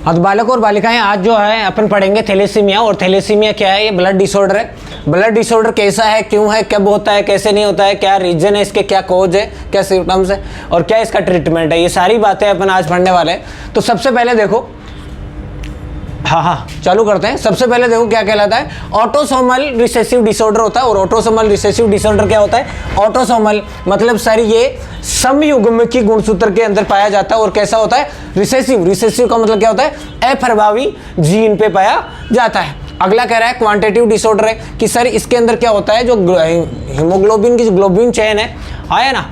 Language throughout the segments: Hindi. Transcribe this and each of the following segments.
हाँ तो बालक और बालिकाएं, आज जो है अपन पढ़ेंगे थैलेसीमिया। और थैलेसीमिया क्या है? ये ब्लड डिसऑर्डर है। ब्लड डिसऑर्डर कैसा है, क्यों है, कब होता है, कैसे नहीं होता है, क्या रीजन है इसके, क्या कॉज है, क्या सिम्टम्स है और क्या इसका ट्रीटमेंट है, ये सारी बातें अपन आज पढ़ने वाले हैं। तो सबसे पहले देखो, हाँ चालू करते हैं। सबसे पहले देखो क्या कहलाता है, ऑटोसोमल रिसेसिव डिसऑर्डर होता है। और ऑटोसोमल रिसेसिव डिसऑर्डर क्या होता है? ऑटोसोमल मतलब सर ये समयुग्म की गुणसूत्र के अंदर पाया जाता है। और कैसा होता है? रिसेसिव। रिसेसिव का मतलब क्या होता है? अप्रभावी जीन पे पाया जाता है। अगला कह रहा है क्वांटिटेटिव डिसऑर्डर है कि सर इसके अंदर क्या होता है, जो हीमोग्लोबिन की जो ग्लोबिन चेन है, आया ना,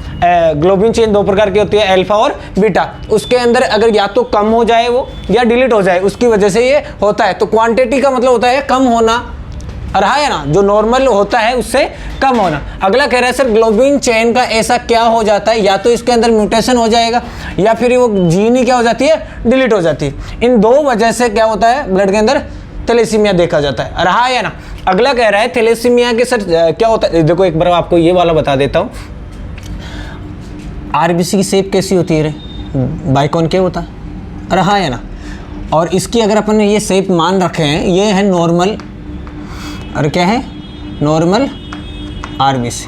ग्लोबिन चेन दो प्रकार की होती है, अल्फा और बीटा। उसके अंदर अगर या तो कम हो जाए वो या डिलीट हो जाए, उसकी वजह से ये होता है। तो क्वांटिटी का मतलब होता है कम होना, रहा है ना, जो नॉर्मल होता है उससे कम होना। अगला कह रहा है सर ग्लोबिन चेन का ऐसा क्या हो जाता है, या तो इसके अंदर म्यूटेशन हो जाएगा या फिर वो जीन ही क्या हो जाती है, डिलीट हो जाती है। इन दो वजह से क्या होता है, ब्लड के अंदर थैलेसीमिया देखा जाता है, रहा है ना। अगला कह रहा है थैलेसीमिया के सर क्या होता है, देखो एक बार आपको ये वाला बता देता हूँ। आरबीसी की शेप कैसी होती है रे, बाइकॉनकेव होता है, रहा है ना। और इसकी अगर अपन ये शेप मान रखे हैं, ये है नॉर्मल, और क्या है, नॉर्मल आरबीसी।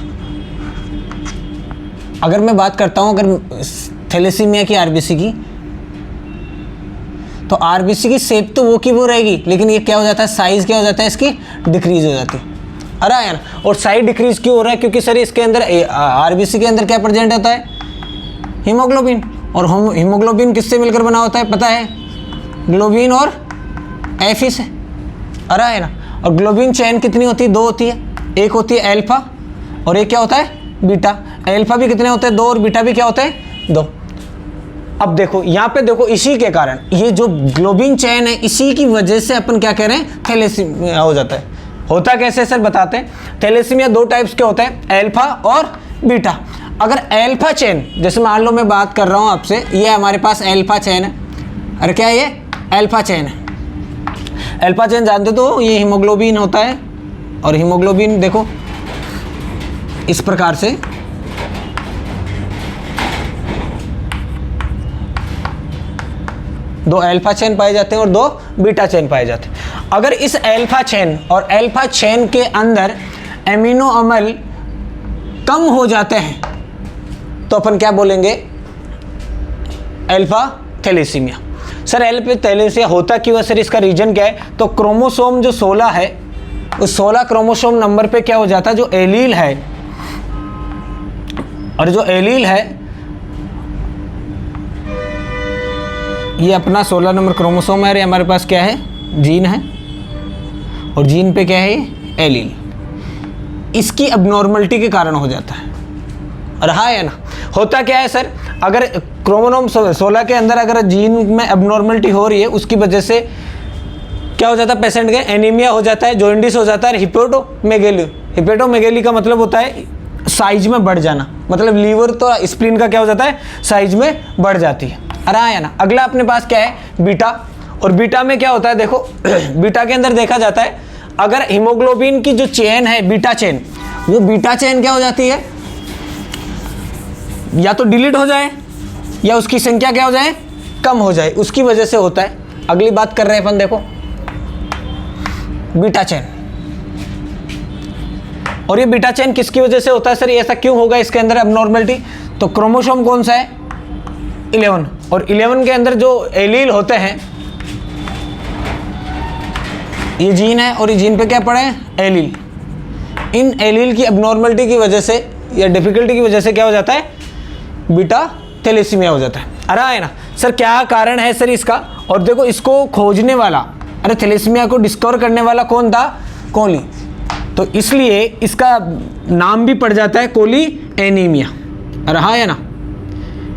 अगर मैं बात करता हूँ अगर थैलेसीमिया की आरबीसी की, तो आरबीसी की शेप तो वो की वो रहेगी, लेकिन ये क्या हो जाता है, साइज क्या हो जाता है इसकी, डिक्रीज हो जाती है, अरे यार। और साइज डिक्रीज क्यों हो रहा है? क्योंकि सर इसके अंदर आरबीसी के अंदर क्या प्रेजेंट होता है, हीमोग्लोबिन। और हीमोग्लोबिन किससे मिलकर बना होता है पता है? ग्लोबिन और एफी से, अरे है ना। और ग्लोबिन चेन कितनी होती है? दो होती है, एक होती है अल्फा और एक क्या होता है, बीटा। अल्फा भी कितने होते हैं? दो, और बीटा भी क्या होते हैं, दो। अब देखो यहाँ पे देखो, इसी के कारण ये जो ग्लोबिन चेन है, इसी की वजह से अपन क्या कह रहे हैं, थैलेसीमिया हो जाता है। होता कैसे सर बताते हैं। थैलेसीमिया दो टाइप्स के होते हैं, अल्फा और बीटा। अगर अल्फा चेन, जैसे मान लो मैं बात कर रहा हूँ आपसे, ये हमारे पास अल्फा चेन है, अरे क्या है ये, अल्फा चेन है। अल्फा चेन जानते तो ये हीमोग्लोबिन होता है, और हीमोग्लोबिन देखो इस प्रकार से दो अल्फा चेन पाए जाते हैं और दो बीटा चेन पाए जाते हैं। अगर इस अल्फा चेन और अल्फा चेन के अंदर एमिनो अम्ल कम हो जाते हैं तो अपन क्या बोलेंगे, alpha thalassemia. Sir alpha thalassemia होता क्यों है सर, इसका रीजन क्या है? तो क्रोमोसोम जो 16 है, उस 16 क्रोमोसोम नंबर पे क्या हो जाता है, जो एलील है, और जो एलील है ये अपना 16 नंबर क्रोमोसोम है, हमारे पास क्या है, जीन है, और जीन पे क्या है, एलील। इसकी अबनॉर्मलिटी के कारण हो जाता है, रहा है ना। होता क्या है सर, अगर क्रोमोसोम 16 के अंदर अगर जीन में अबनॉर्मलिटी हो रही है, उसकी वजह से क्या हो जाता है, पेशेंट के एनीमिया हो जाता है, जॉन्डिस हो जाता है, हिपेटोमेगेली। हिपेटोमेगेली का मतलब होता है साइज में बढ़ जाना, मतलब लीवर तो स्प्लीन का क्या हो जाता है, साइज में बढ़ जाती है, रहा है ना। अगला अपने पास क्या है, बीटा। और बीटा में क्या होता है देखो, बीटा के अंदर देखा जाता है, अगर हीमोग्लोबिन की जो चेन है, बीटा चेन, वो बीटा चेन क्या हो जाती है, या तो डिलीट हो जाए या उसकी संख्या क्या हो जाए, कम हो जाए, उसकी वजह से होता है। अगली बात कर रहे हैं अपन, देखो बीटा चेन। और ये बीटा चेन किसकी वजह से होता है सर, ये ऐसा क्यों होगा इसके अंदर अबनॉर्मलिटी? तो क्रोमोसोम कौन सा है, 11, और 11 के अंदर जो एलील होते हैं, ये जीन है, और ये जीन पे क्या पड़े हैं, एलील। इन एलील की अबनॉर्मलिटी की वजह से या डिफिकल्टी की वजह से क्या हो जाता है, बीटा थैलेसीमिया हो जाता है, अरे है ना। सर क्या कारण है सर इसका? और देखो इसको खोजने वाला, अरे थैलेसीमिया को डिस्कवर करने वाला कौन था, कोली। तो इसलिए इसका नाम भी पड़ जाता है कोली एनीमिया, रहा है ना,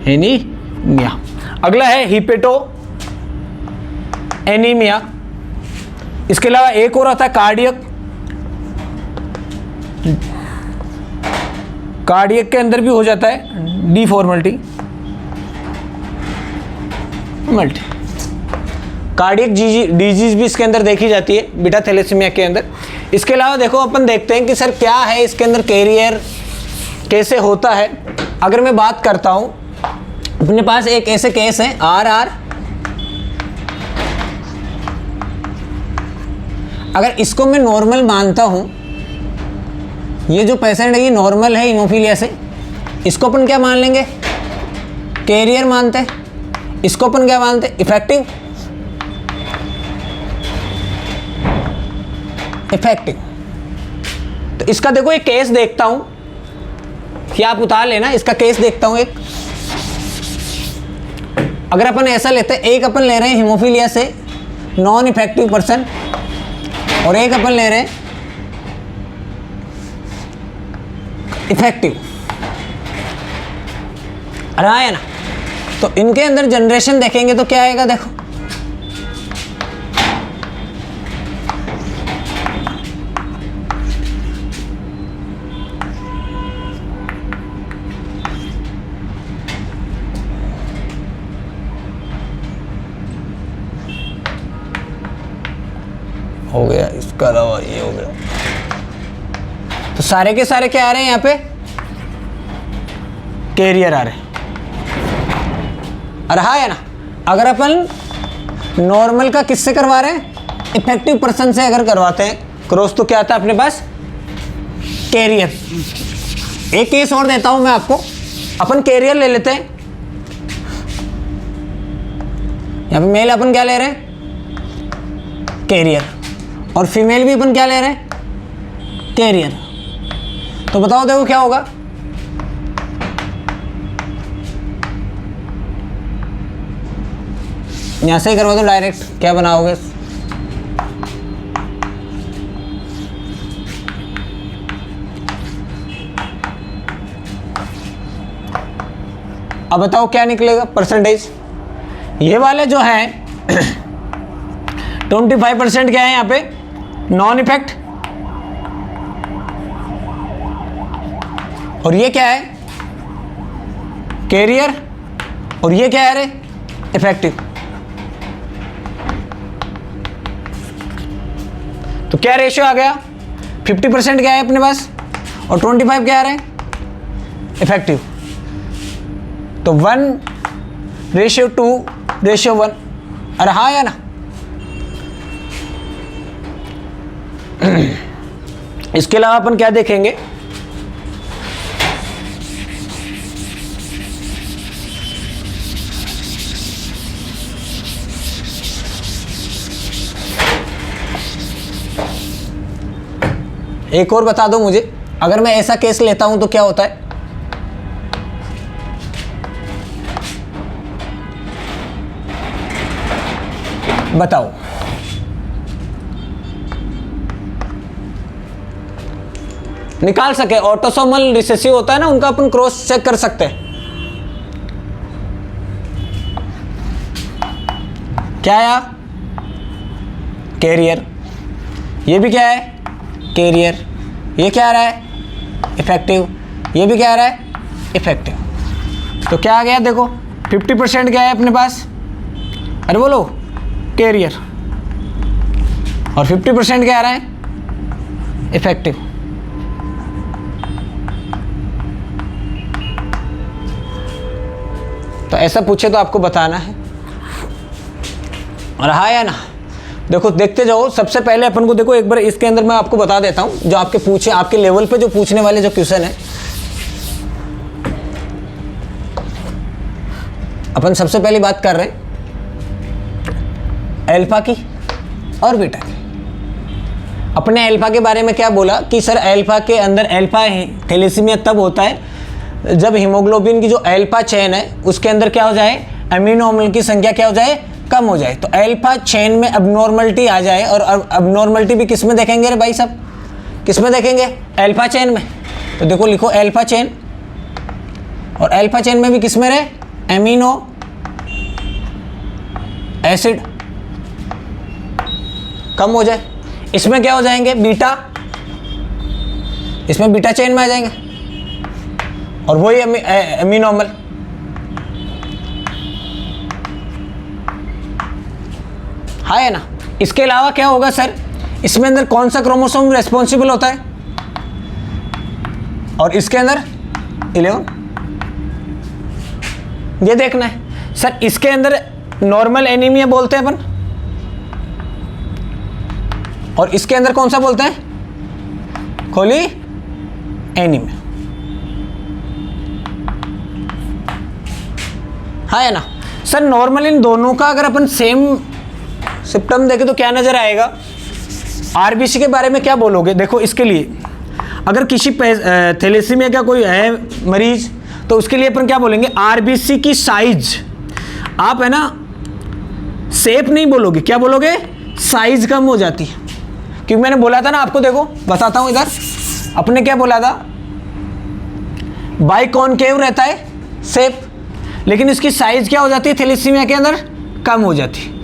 एनीमिया। अगला है हिपेटो एनीमिया। इसके अलावा एक और आता है कार्डियक। कार्डियक के अंदर भी हो जाता है डिफॉर्मलिटी, मल्टी कार्डियक डिजीज भी इसके अंदर देखी जाती है, बीटा थैलेसीमिया के अंदर। इसके अलावा देखो अपन देखते हैं कि सर क्या है इसके अंदर, कैरियर कैसे होता है। अगर मैं बात करता हूं, अपने पास एक ऐसे केस है RR अगर इसको मैं नॉर्मल मानता हूँ, ये जो पेशेंट है ये नॉर्मल है हीमोफीलिया से, इसको अपन क्या मान लेंगे, कैरियर मानते हैं। इसको अपन क्या मानते हैं, इफेक्टिव। इफेक्टिव। तो इसका देखो एक केस देखता हूं कि आप उतार लेना, इसका केस देखता हूं एक। अगर अपन ऐसा लेते हैं, एक अपन ले रहे हैं हीमोफीलिया से नॉन इफेक्टिव पर्सन और एक अपन ले रहे हैं इफेक्टिव, रहा है ना। तो इनके अंदर जनरेशन देखेंगे तो क्या आएगा, देखो हो गया, इसका अलावा ये हो गया। तो सारे के सारे क्या आ रहे हैं यहाँ पे, कैरियर आ रहे हैं। रहा है ना। अगर अपन नॉर्मल का किससे करवा रहे हैं, इफेक्टिव पर्सन से अगर करवाते हैं क्रॉस, तो क्या आता है अपने पास, कैरियर। एक केस और देता हूं मैं आपको, अपन कैरियर ले लेते हैं। यहां पे मेल अपन क्या ले रहे हैं, कैरियर, और फीमेल भी अपन क्या ले रहे हैं, कैरियर। तो बताओ देखो क्या होगा, यहां से ही करवा दो डायरेक्ट, क्या बनाओगे, अब बताओ क्या निकलेगा परसेंटेज। ये वाले जो है 25% क्या है यहाँ पे, नॉन इफेक्ट, और ये क्या है, कैरियर, और ये क्या है रे, इफेक्टिव। तो क्या रेशियो आ गया, 50% क्या है अपने पास और 25 क्या आ रहे हैं, इफेक्टिव। तो 1:2:1। अरे हाँ या ना। इसके अलावा अपन क्या देखेंगे, एक और बता दो मुझे, अगर मैं ऐसा केस लेता हूं तो क्या होता है, बताओ। निकाल सके, ऑटोसोमल रिसेसिव होता है ना, उनका अपन क्रॉस चेक कर सकते हैं। क्या आया, कैरियर। ये भी क्या है, कैरियर। ये क्या आ रहा है, इफेक्टिव। ये भी क्या आ रहा है, इफेक्टिव। तो क्या आ गया देखो, 50% क्या है अपने पास, अरे बोलो, कैरियर, और 50% क्या आ रहा है, इफेक्टिव। तो ऐसा पूछे तो आपको बताना है, रहा या ना। देखो देखते जाओ। सबसे पहले अपन को देखो एक बार इसके अंदर मैं आपको बता देता हूं, जो आपके पूछे, आपके लेवल पे जो पूछने वाले जो क्वेश्चन है, अपन सबसे पहली बात कर रहे हैं अल्फा की और बीटा की। अपने अल्फा के बारे में क्या बोला कि सर अल्फा के अंदर, अल्फा थैलेसीमिया तब होता है जब हीमोग्लोबिन की जो अल्फा चेन है उसके अंदर क्या हो जाए, अमीनो अम्ल की संख्या क्या हो जाए, कम हो जाए। तो अल्फा चेन में अबनॉर्मलिटी आ जाए, और अबनॉर्मलिटी भी किस में देखेंगे रे भाई साहब, किस में देखेंगे, अल्फा चेन में। तो देखो लिखो अल्फा चेन, और अल्फा चेन में भी किस में रहे, अमीनो एसिड कम हो जाए। इसमें क्या हो जाएंगे, बीटा, इसमें बीटा चेन में आ जाएंगे, और वही अमीनो अम्ल। हाँ है ना। इसके अलावा क्या होगा सर, इसमें अंदर कौन सा क्रोमोसोम रेस्पॉन्सिबल होता है, और इसके अंदर 11। ये देखना है सर। इसके अंदर नॉर्मल एनीमिया बोलते हैं अपन, और इसके अंदर कौन सा बोलते हैं, खोली एनीमिया। हाँ है ना सर। नॉर्मल इन दोनों का अगर अपन सेम सिम्टम देखें तो क्या नजर आएगा। आरबीसी के बारे में क्या बोलोगे, देखो इसके लिए अगर किसी थैलेसीमिया का कोई है मरीज तो उसके लिए अपन क्या बोलेंगे, आरबीसी की साइज आप है ना शेप नहीं बोलोगे, क्या बोलोगे, साइज कम हो जाती है। क्योंकि मैंने बोला था ना आपको, देखो बताता हूं इधर, अपने क्या बोला था, बाइकॉनकेव रहता है शेप, लेकिन इसकी साइज क्या हो जाती है थैलेसीमिया के अंदर, कम हो जाती है।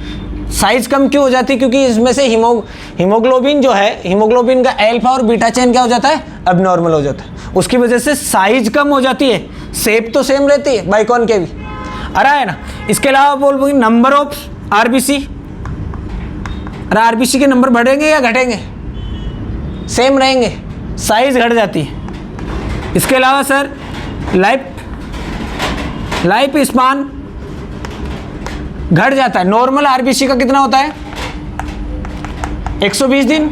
साइज कम क्यों हो जाती है, क्योंकि इसमें से हीमोग्लोबिन जो है, हीमोग्लोबिन का अल्फा और बीटा चेन क्या हो जाता है, अब नॉर्मल हो जाता है, उसकी वजह से साइज कम हो जाती है, शेप तो सेम रहती है बाइकॉनकेव भी, आ रहा है ना। इसके अलावा बोल नंबर ऑफ आरबीसी, अरे आरबीसी के नंबर बढ़ेंगे या घटेंगे, सेम रहेंगे, साइज घट जाती है। इसके अलावा सर लाइफ स्पान घट जाता है। नॉर्मल आरबीसी का कितना होता है, 120 दिन,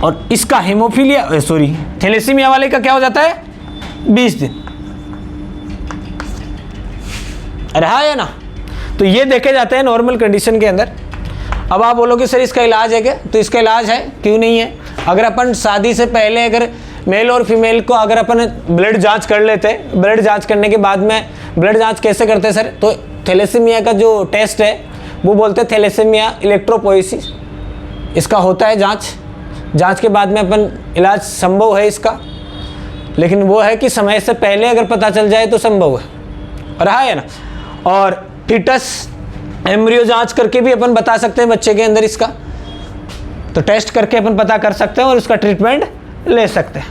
और इसका हेमोफीलिया थैलेसीमिया वाले का क्या हो जाता है, 20 दिन। रहा है ना। तो ये देखे जाते हैं नॉर्मल कंडीशन के अंदर। अब आप बोलोगे सर इसका इलाज है क्या, तो इसका इलाज है, क्यों नहीं है। अगर अपन शादी से पहले अगर मेल और फीमेल को अगर अपन ब्लड जांच कर लेते, ब्लड जांच करने के बाद में, ब्लड जांच कैसे करते हैं सर, तो थैलेसीमिया का जो टेस्ट है वो बोलते हैं थैलेसीमिया इलेक्ट्रोपोएसिस, इसका होता है जांच के बाद में अपन इलाज संभव है इसका, लेकिन वो है कि समय से पहले अगर पता चल जाए तो संभव है, रहा है ना। और फीटस एम्ब्रियो जांच करके भी अपन बता सकते हैं बच्चे के अंदर इसका, तो टेस्ट करके अपन पता कर सकते हैं और उसका ट्रीटमेंट ले सकते हैं,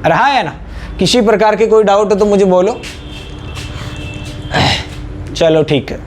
रहा है ना। किसी प्रकार की कोई डाउट हो तो मुझे बोलो। चलो ठीक है।